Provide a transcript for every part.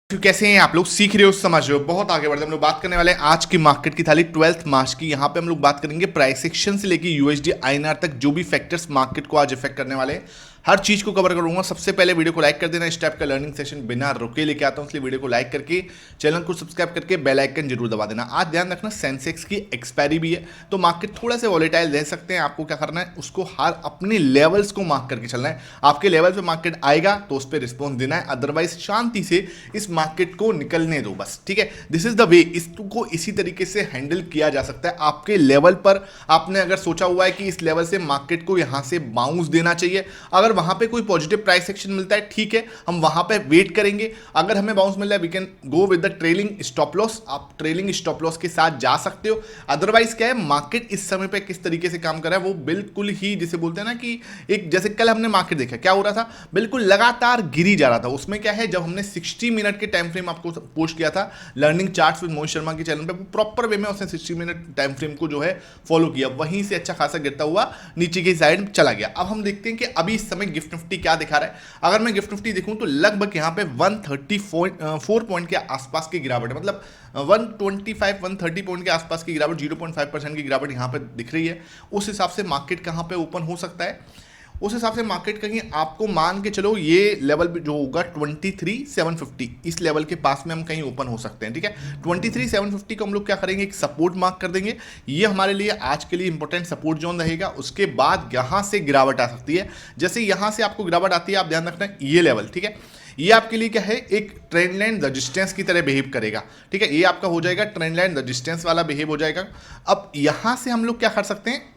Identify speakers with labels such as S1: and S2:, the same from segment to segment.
S1: कैसे हैं आप लोग? सीख रहे हो, समझ रहे हो, बहुत आगे बढ़ते हैं। हम लोग बात करने वाले हैं आज की मार्केट की थाली 12 मार्च की। यहाँ पे हम लोग बात करेंगे प्राइस एक्शन से लेके यूएसडी आईएनआर तक जो भी फैक्टर्स मार्केट को आज इफेक्ट करने वाले हैं, हर चीज को कवर करूंगा। सबसे पहले वीडियो को लाइक कर देना। इस टाइप का लर्निंग सेशन बिना रुके लेके आता हूं, इसलिए वीडियो को लाइक करके चैनल को सब्सक्राइब करके बेल आइकन जरूर दबा देना। आज ध्यान रखना सेंसेक्स की एक्सपायरी भी है, तो मार्केट थोड़ा सा वॉलेटाइल रह सकते हैं। आपको क्या करना है, उसको हर अपने लेवल्स को मार्क करके चलना है। आपके लेवल पे मार्केट आएगा तो उस पर रिस्पॉन्स देना है, अदरवाइज शांति से इस मार्केट को निकलने दो बस। ठीक है, दिस इज द वे। इसको इसी तरीके से हैंडल किया जा सकता है। आपके लेवल पर आपने अगर सोचा हुआ है कि इस लेवल से मार्केट को यहां से बाउंस देना चाहिए, अगर वहां पे कोई पॉजिटिव प्राइस एक्शन मिलता है, ठीक है, हम वहां पे वेट करेंगे। अगर हमें बाउंस मिल रहा है, we can go with the trailing stop loss. आप ट्रेलिंग स्टॉप लॉस के साथ जा सकते हो। अदरवाइज क्या है, मार्केट इस समय पे किस तरीके से काम कर रहा है वो बिल्कुल ही, जिसे बोलते हैं ना कि एक, जैसे कल हमने मार्केट देखा क्या हो रहा था, बिल्कुल लगातार गिरी जा रहा था। उसमें क्या है, जब हमने 60 मिनट के टाइम फ्रेम आपको पोस्ट किया था learning charts with Mohit Sharma के चैनल पे, प्रॉपर वे में उसने 60 मिनट टाइम फ्रेम को जो है फॉलो किया, वहीं से अच्छा खासा गिरता हुआ नीचे की साइड चला गया। अब हम देखते हैं कि अभी इस समय गिफ्ट निफ्टी क्या दिखा रहा है। अगर मैं गिफ्ट निफ्टी देखूं तो लगभग यहां पे 134 पॉइंट के आसपास की गिरावट है, मतलब 125-130 पॉइंट के आसपास की गिरावट, 0.5% की गिरावट यहां पे दिख रही है। उस हिसाब से मार्केट कहां पे ओपन हो सकता है, उस हिसाब से मार्केट कहीं आपको मान के चलो ये लेवल जो होगा 23,750, इस लेवल के पास में हम कहीं ओपन हो सकते हैं। ठीक है, 23,750 को हम लोग क्या करेंगे, एक सपोर्ट मार्क कर देंगे। ये हमारे लिए आज के लिए इंपॉर्टेंट सपोर्ट जोन रहेगा। उसके बाद यहां से गिरावट आ सकती है। जैसे यहां से आपको गिरावट आती है, आप ध्यान रखना ये लेवल, ठीक है, ये आपके लिए क्या है, एक ट्रेंड लाइन रजिस्टेंस की तरह बिहेव करेगा। ठीक है, ये आपका हो जाएगा ट्रेंड लाइन रजिस्टेंस वाला बिहेव हो जाएगा। अब यहां से हम लोग क्या कर सकते हैं,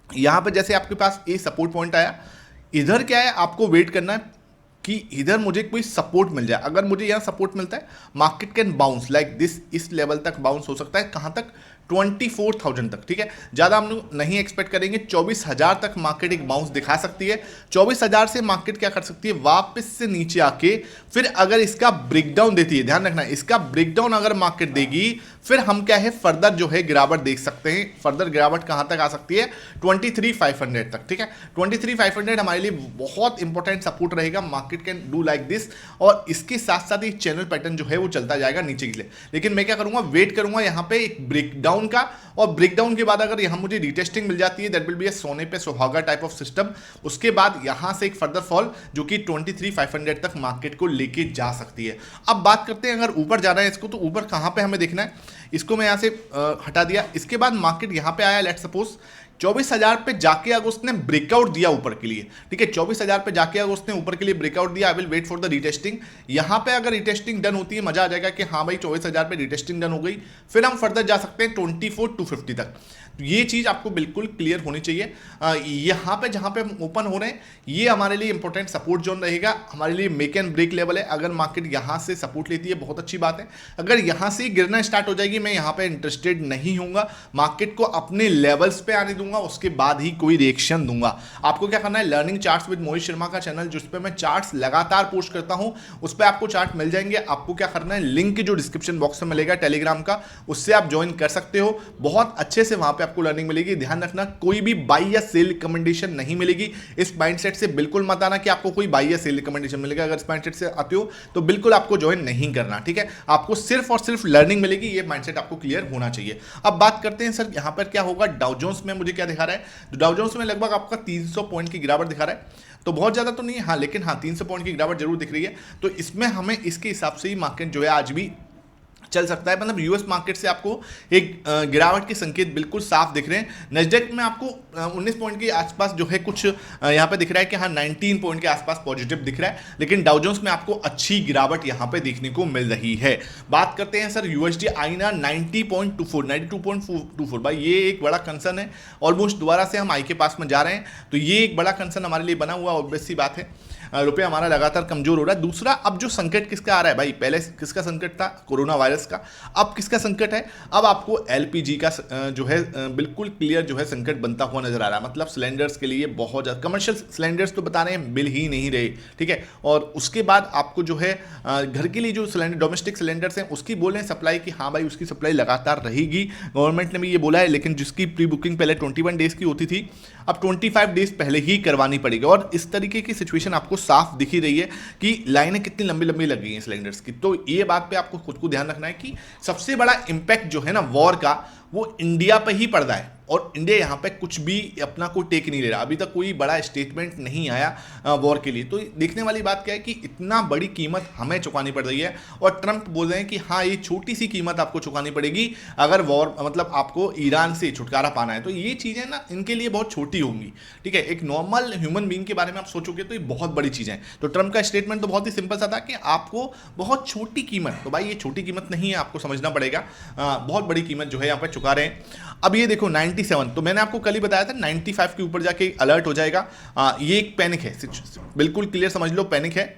S1: यहां पर जैसे आपके पास ये सपोर्ट पॉइंट आया, इधर क्या है, आपको वेट करना है कि इधर मुझे कोई सपोर्ट मिल जाए। अगर मुझे यहां सपोर्ट मिलता है, market can bounce like this, इस लेवल तक बाउंस हो सकता है। कहां तक, 24,000 तक। ठीक है, ज्यादा हम लोग नहीं एक्सपेक्ट करेंगे, 24,000 तक मार्केट एक बाउंस दिखा सकती है। 24,000 से मार्केट क्या कर सकती है, वापस से नीचे आके फिर अगर इसका ब्रेकडाउन देती है, ध्यान रखना, इसका ब्रेकडाउन अगर मार्केट देगी, फिर हम क्या है, फर्दर जो है गिरावट देख सकते हैं। फर्दर गिरावट कहां तक आ सकती है, 23,500 तक। ठीक है, 23,500 हमारे लिए बहुत इंपॉर्टेंट सपोर्ट रहेगा। Market can do like this, और इसके साथ साथ एक चैनल पैटर्न जो है वो चलता जाएगा नीचे के लिए। लेकिन मैं क्या करूंगा, वेट करूंगा यहां पे एक ब्रेकडाउन का, और ब्रेकडाउन के बाद अगर यहां मुझे रिटेस्टिंग मिल जाती है, दैट विल बी ए सोने पे सुहागा टाइप ऑफ सिस्टम। उसके बाद यहां से एक फर्दर फॉल जो कि 23,500 तक मार्केट को लेके जा सकती है। अब बात करते हैं, अगर ऊपर जाना है इसको, तो ऊपर कहां पे हमें देखना है, इसको मैं यहां से हटा दिया। इसके बाद मार्केट यहां पे आया, लेट सपोज 24,000 पे जाके अगर उसने ब्रेकआउट दिया ऊपर के लिए, ठीक है, 24,000 पे जाके अगर उसने ऊपर के लिए ब्रेकआउट दिया, I will wait for the retesting. यहां पे अगर रिटेस्टिंग डन होती है, मजा आ जाएगा कि हाँ भाई 24,000 पे रिटेस्टिंग डन हो गई, फिर हम फर्दर जा सकते हैं 24,250 तक। ये चीज आपको बिल्कुल क्लियर होनी चाहिए। यहां पे जहां पे हम ओपन हो रहे हैं, ये हमारे लिए इंपॉर्टेंट सपोर्ट जोन रहेगा, हमारे लिए मेक एंड ब्रेक लेवल है। अगर मार्केट यहां से सपोर्ट लेती है, बहुत अच्छी बात है। अगर यहां से गिरना स्टार्ट हो जाएगी, मैं यहां पे इंटरेस्टेड नहीं हूंगा, मार्केट को अपने लेवल्स पे आने दूंगा, उसके बाद ही कोई रिएक्शन दूंगा। आपको क्या करना है, learning charts with Mohit Sharma का चैनल, जिस पे मैं चार्ट्स लगातार पोस्ट करता हूं, उस पर आपको चार्ट मिल जाएंगे। आपको क्या करना है, लिंक जो डिस्क्रिप्शन बॉक्स में मिलेगा टेलीग्राम का, उससे आप ज्वाइन कर सकते हो। बहुत अच्छे से वहां पे आपको लर्निंग मिलेगी। ध्यान रखना, कोई भी बाई या सेल रिकमेंडेशन नहीं मिलेगी। इस माइंडसेट से बिल्कुल मत आना कि आपको कोई बाई या सेल रिकमेंडेशन मिलेगा। अगर इस माइंडसेट से आते हो तो बिल्कुल आपको ज्वाइन नहीं करना। ठीक है, आपको सिर्फ और सिर्फ लर्निंग मिलेगी, ये माइंडसेट आपको क्लियर होना चाहिए। अब बात करते हैं सर यहां पर क्या होगा, डाउ जोन्स में मुझे क्या दिखा रहा है, तो डाउ जोन्स में लगभग आपका 300 पॉइंट की गिरावट दिखा रहा है। तो बहुत ज्यादा तो नहीं है, हाँ, लेकिन हाँ 300 पॉइंट की गिरावट जरूर दिख रही है। तो इसमें हमें इसके हिसाब से ही मार्केट जो है आज भी चल सकता है। मतलब यूएस मार्केट से आपको एक गिरावट के संकेत बिल्कुल साफ दिख रहे हैं। नैस्डैक में आपको 19 पॉइंट के आसपास जो है कुछ यहाँ पे दिख रहा है कि हाँ 19 पॉइंट के आसपास पॉजिटिव दिख रहा है, लेकिन डाउ जोन्स में आपको अच्छी गिरावट यहाँ पे देखने को मिल रही है। बात करते हैं सर यूएसडी आईएनआर 90.24, 92.24 भाई, ये एक बड़ा कंसर्न है। ऑलमोस्ट दोबारा से हम आई के पास में जा रहे हैं, तो ये एक बड़ा कंसर्न हमारे लिए बना हुआ, ऑब्वियस सी बात है। रुपये हमारा लगातार कमजोर हो रहा है। दूसरा, अब जो संकट किसका आ रहा है भाई, पहले किसका संकट था, कोरोना वायरस का, अब किसका संकट है, अब आपको एलपीजी का जो है बिल्कुल क्लियर जो है संकट बनता हुआ नजर आ रहा है। मतलब सिलेंडर्स के लिए बहुत ज़्यादा, कमर्शियल सिलेंडर्स तो बता रहे हैं मिल ही नहीं रहे, ठीक है। और उसके बाद आपको जो है घर के लिए जो सिलेंडर, डोमेस्टिक सिलेंडर्स हैं, उसकी बोल रहे हैं सप्लाई की, हाँ भाई उसकी सप्लाई लगातार रहेगी, गवर्नमेंट ने भी ये बोला है। लेकिन जिसकी प्री बुकिंग पहले 21 डेज की होती थी, अब 25 डेज पहले ही करवानी पड़ेगी। और इस तरीके की सिचुएशन आपको साफ दिख ही रही है कि लाइनें कितनी लंबी लंबी लग गई हैं सिलेंडर्स की। तो ये बात पे आपको खुद को ध्यान रखना है कि सबसे बड़ा इंपैक्ट जो है ना वॉर का, वो इंडिया पे ही पड़ रहा है, और इंडिया यहाँ पे कुछ भी अपना कोई टेक नहीं ले रहा। अभी तक कोई बड़ा स्टेटमेंट नहीं आया वॉर के लिए। तो देखने वाली बात क्या है कि इतना बड़ी कीमत हमें चुकानी पड़ रही है, और ट्रंप बोल रहे हैं कि हाँ ये छोटी सी कीमत आपको चुकानी पड़ेगी अगर वॉर मतलब आपको ईरान से छुटकारा पाना है। तो ये चीज़ें ना इनके लिए बहुत छोटी होंगी, ठीक है। एक नॉर्मल ह्यूमन बीइंग के बारे में आप सोचोगे तो ये बहुत बड़ी चीज़ें हैं। तो ट्रंप का स्टेटमेंट तो बहुत ही सिंपल सा था कि आपको बहुत छोटी कीमत, तो भाई ये छोटी कीमत नहीं है, आपको समझना पड़ेगा। बहुत बड़ी कीमत जो है यहाँ पर चुका रहे हैं। अब ये देखो 97, तो मैंने आपको कल ही बताया था 95 के ऊपर जाके अलर्ट हो जाएगा। ये एक पैनिक है, बिल्कुल क्लियर समझ लो, पैनिक है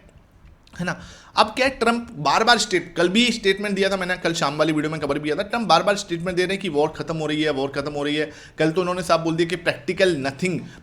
S1: ना। अब क्या है, ट्रंप बार बार कल भी स्टेटमेंट दिया था, मैंने कल शाम वाली वीडियो में कवर भी किया था। ट्रंप बार बार स्टेटमेंट दे रहे हैं कि वॉर खत्म हो रही है, वॉर खत्म हो रही है। कल तो उन्होंने साफ बोल दिया कि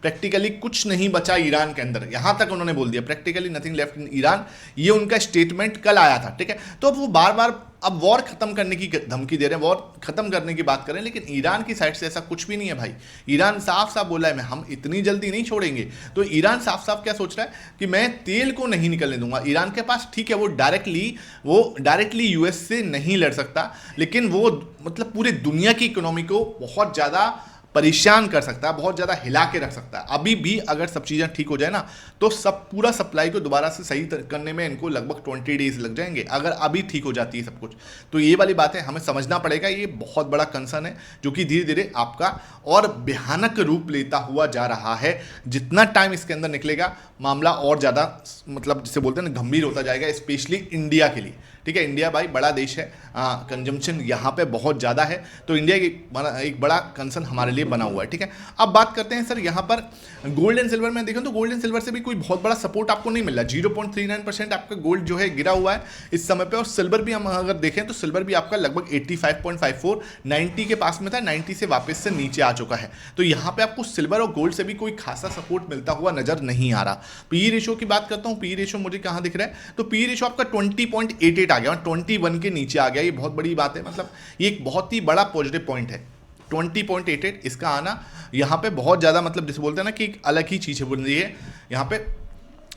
S1: प्रैक्टिकली कुछ नहीं बचा ईरान के अंदर, यहां तक उन्होंने बोल दिया, practically nothing left in Iran. ये उनका स्टेटमेंट कल आया था, ठीक है। तो अब वो बार बार अब वॉर खत्म करने की धमकी दे रहे हैं, वॉर खत्म करने की बात कर रहे हैं, लेकिन ईरान की साइड से ऐसा कुछ भी नहीं है भाई। ईरान साफ साफ बोला है हम इतनी जल्दी नहीं छोड़ेंगे। तो ईरान साफ साफ क्या सोच रहा है कि मैं तेल को नहीं निकलने दूंगा। ईरान के पास ठीक है वो डायरेक्टली यूएस से नहीं लड़ सकता, लेकिन वो मतलब पूरी दुनिया की इकोनॉमी को बहुत ज़्यादा परेशान कर सकता है, बहुत ज़्यादा हिला के रख सकता है। अभी भी अगर सब चीज़ें ठीक हो जाए ना, तो सब पूरा सप्लाई को दोबारा से सही करने में इनको लगभग 20 डेज लग जाएंगे, अगर अभी ठीक हो जाती है सब कुछ। तो ये वाली बात है, हमें समझना पड़ेगा। ये बहुत बड़ा कंसर्न है जो कि धीरे धीरे आपका और भयानक रूप लेता हुआ जा रहा है। जितना टाइम इसके अंदर निकलेगा, मामला और ज़्यादा मतलब जिसे बोलते हैं ना गंभीर होता जाएगा, स्पेशली इंडिया के लिए, ठीक है। इंडिया भाई बड़ा देश है, कंजम्पशन यहाँ पे बहुत ज़्यादा है, तो इंडिया एक बड़ा कंसर्न हमारे लिए बना हुआ है, ठीक है। अब बात करते हैं सर यहाँ पर गोल्ड एंड सिल्वर में देखें तो गोल्ड एंड सिल्वर से भी कोई बहुत बड़ा सपोर्ट आपको नहीं मिल रहा। 0.39% आपका गोल्ड जो है गिरा हुआ है इस समय पे, और सिल्वर भी हम अगर देखें तो सिल्वर भी आपका लगभग 85.54 90 के पास में था, 90 से वापस से नीचे आ चुका है। तो यहाँ पे आपको सिल्वर और गोल्ड से भी कोई खासा सपोर्ट मिलता हुआ नजर नहीं आ रहा। पी रेशो की बात करता हूँ, पी रेशो मुझे कहाँ दिख रहा है, तो पी रेशो आपका 20.88 आ गया, 21 के नीचे आ गया। ये बहुत बड़ी बात है, मतलब ये एक बहुत ही बड़ा पॉजिटिव पॉइंट है। 20.88 इसका आना यहाँ पे बहुत ज़्यादा मतलब जिसे बोलते हैं ना कि एक अलग ही चीज़ बन रही है यहाँ पे।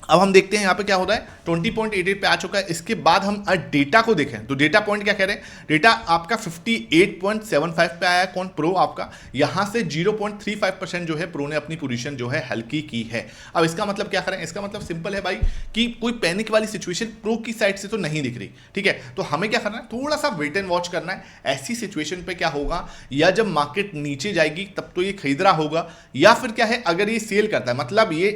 S1: अब हम देखते हैं यहाँ पे क्या हो रहा है, 20.88 पे आ चुका है। इसके बाद हम डेटा को देखें तो डेटा पॉइंट क्या कह रहे हैं, डेटा आपका 58.75 पे आया, कौन, प्रो आपका। यहाँ से 0.35% जो है प्रो ने अपनी पोजीशन जो है हल्की की है। अब इसका मतलब क्या करें, इसका मतलब सिंपल है भाई कि कोई पैनिक वाली सिचुएशन प्रो की साइड से तो नहीं दिख रही, ठीक है। तो हमें क्या करना है, थोड़ा सा वेट एंड वॉच करना है। ऐसी सिचुएशन पे क्या होगा, या जब मार्केट नीचे जाएगी तब तो ये खरीद रहा होगा, या फिर क्या है अगर ये सेल करता है, मतलब ये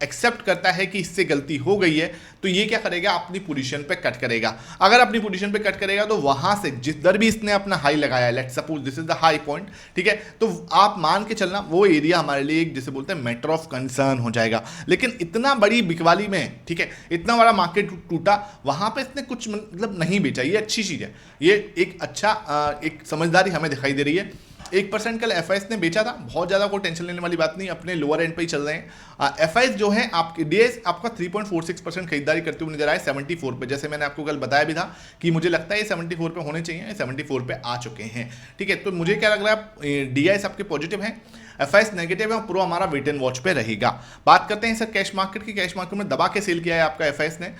S1: एक्सेप्ट करता है कि से गलती हो गई है, तो ये क्या करेगा, अपनी पोजीशन पे कट करेगा। अगर अपनी पोजीशन पे कट करेगा तो वहां से जिस दर भी इसने अपना हाई लगाया है, let's suppose this is the high point, ठीक है, तो आप मान के चलना वो एरिया हमारे लिए एक जिसे बोलते हैं मैटर ऑफ कंसर्न हो जाएगा। लेकिन इतना बड़ी बिकवाली में, ठीक है, इतना बड़ा मार्केट टूटा, वहां पे इसने कुछ मतलब नहीं बेचा, ये अच्छी चीज है। ये एक अच्छा एक समझदारी हमें दिखाई दे रही है। 1% कल एफआईएस ने बेचा था, बहुत ज़्यादा कोई टेंशन लेने वाली बात नहीं, अपने लोअर एंड पे ही चल रहे हैं। एफआईएस जो है आपके डीएस आपका 3.46% खरीदारी करते हुए नजर आए 74 पे, जैसे मैंने आपको कल बताया भी था कि मुझे लगता है ये 74 पे होने चाहिए, 74 पे आ चुके हैं, ठीक है। तो मुझे क्या लग रहा है, डीआईएस आपके पॉजिटिव है, एफआईएस नेगेटिव है, और प्रो हमारा वेट एंड वॉच पे रहेगा। बात करते हैं सर कैश मार्केट की। कैश मार्केट में दबा के सेल किया है आपका एफआईएस ने।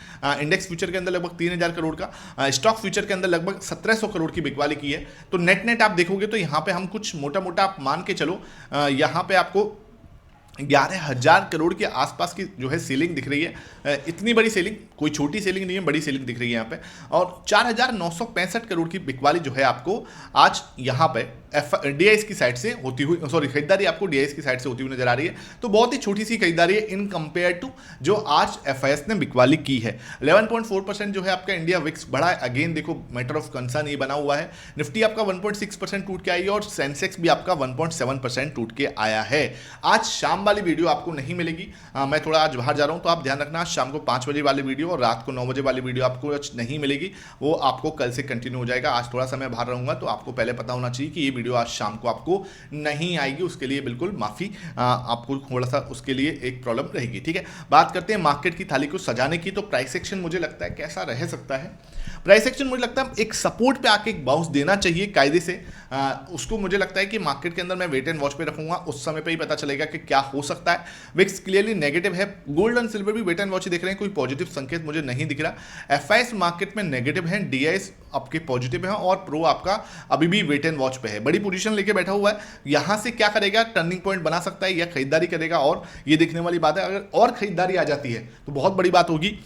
S1: इंडेक्स फ्यूचर के अंदर लगभग 3000 करोड़ का, स्टॉक फ्यूचर के अंदर लगभग 1700 करोड़ की बिकवाली की है। तो नेट आप देखोगे तो यहाँ पे हम कुछ मोटा मोटा आप मान के चलो, यहाँ पे आपको 11,000 करोड़ के आसपास की जो है सेलिंग दिख रही है। इतनी बड़ी सेलिंग, कोई छोटी सेलिंग नहीं है, बड़ी सेलिंग दिख रही है यहाँ पे। और 4,965 करोड़ की बिकवाली जो है आपको आज यहाँ पे डीआईएस की साइड से होती हुई, सॉरी खरीदारी आपको डीआईएस की साइड से होती हुई नजर आ रही है। तो बहुत ही छोटी सी खरीदारी है इन कंपेयर टू जो आज एफआईएस ने बिकवाली की है। 11.4% जो है आपका इंडिया विक्स बढ़ा है, अगेन देखो मैटर ऑफ कंसर्न ये बना हुआ है। निफ्टी आपका 1.6% टूट के आई है, और सेंसेक्स भी आपका 1.7% टूट के आया है। आज शाम वाली वीडियो आपको नहीं मिलेगी, मैं थोड़ा आज बाहर जा रहा हूं, तो आप ध्यान रखना, शाम को 5 बजे वाली वीडियो और रात को 9 बजे वाली वीडियो आपको नहीं मिलेगी, वो आपको कल से कंटिन्यू हो जाएगा। आज थोड़ा सा मैं बाहर रहूंगा, तो आपको पहले पता होना चाहिए कि ये वीडियो आज शाम को आपको नहीं आएगी, उसके लिए बिल्कुल माफ़ी, आपको थोड़ा सा उसके लिए एक प्रॉब्लम रहेगी। ठीक है, बात करते हैं मार्केट की थाली को सजाने की। तो प्राइस एक्शन मुझे लगता है कैसा रह सकता है। प्राइस एक्शन मुझे लगता है एक सपोर्ट पे आके एक बाउंस देना चाहिए कायदे से। उसको मुझे लगता है कि मार्केट के अंदर मैं वेट एंड वॉच पे रखूंगा, उस समय पे ही पता चलेगा कि क्या हो सकता है। विक्स क्लियरली नेगेटिव है, गोल्ड एंड सिल्वर भी वेट एंड वॉच दिख रहे हैं, कोई पॉजिटिव संकेत मुझे नहीं दिख रहा। एफआईएस मार्केट में नेगेटिव है, डीआईएस आपके पॉजिटिव है और प्रो आपका अभी भी वेट एंड वॉच पे है, बड़ी पोजीशन लेके बैठा हुआ है। यहां से क्या करेगा, टर्निंग पॉइंट बना सकता है या खरीदारी करेगा, और ये देखने वाली बात है, अगर और खरीदारी आ जाती है तो बहुत बड़ी बात होगी।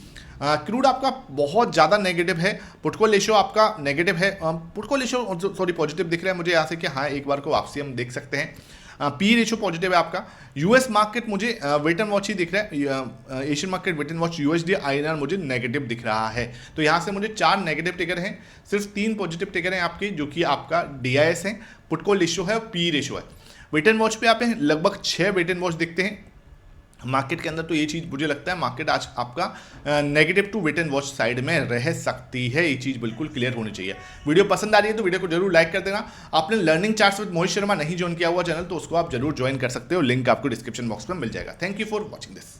S1: क्रूड आपका बहुत ज़्यादा नेगेटिव है, पुटको रेशियो आपका नेगेटिव है, पुटको रेशियो सॉरी पॉजिटिव दिख रहा है मुझे यहाँ से कि हाँ एक बार को वापसी हम देख सकते हैं। पी रेशियो पॉजिटिव है आपका। यूएस मार्केट मुझे वेट एंड वॉच ही दिख रहा है, Asian market wait and watch, USD INR मुझे नेगेटिव दिख रहा है। तो यहाँ से मुझे 4 नेगेटिव टिकर हैं, सिर्फ 3 पॉजिटिव टिकर हैं आपके, जो कि आपका डीआईएस है, पुटको रेशियो है और पी रेशियो है। वेट एंड वॉच पे आप लगभग 6 वेट एंड वॉच दिखते हैं मार्केट के अंदर। तो ये चीज़ मुझे लगता है मार्केट आज आपका negative to wait and watch side में रह सकती है, ये चीज़ बिल्कुल क्लियर होनी चाहिए। वीडियो पसंद आ रही है तो वीडियो को जरूर लाइक कर देना। आपने learning charts with Mohit Sharma नहीं ज्वाइन किया हुआ चैनल, तो उसको आप जरूर ज्वाइन कर सकते हो, लिंक आपको डिस्क्रिप्शन बॉक्स में मिल जाएगा। Thank you for watching this.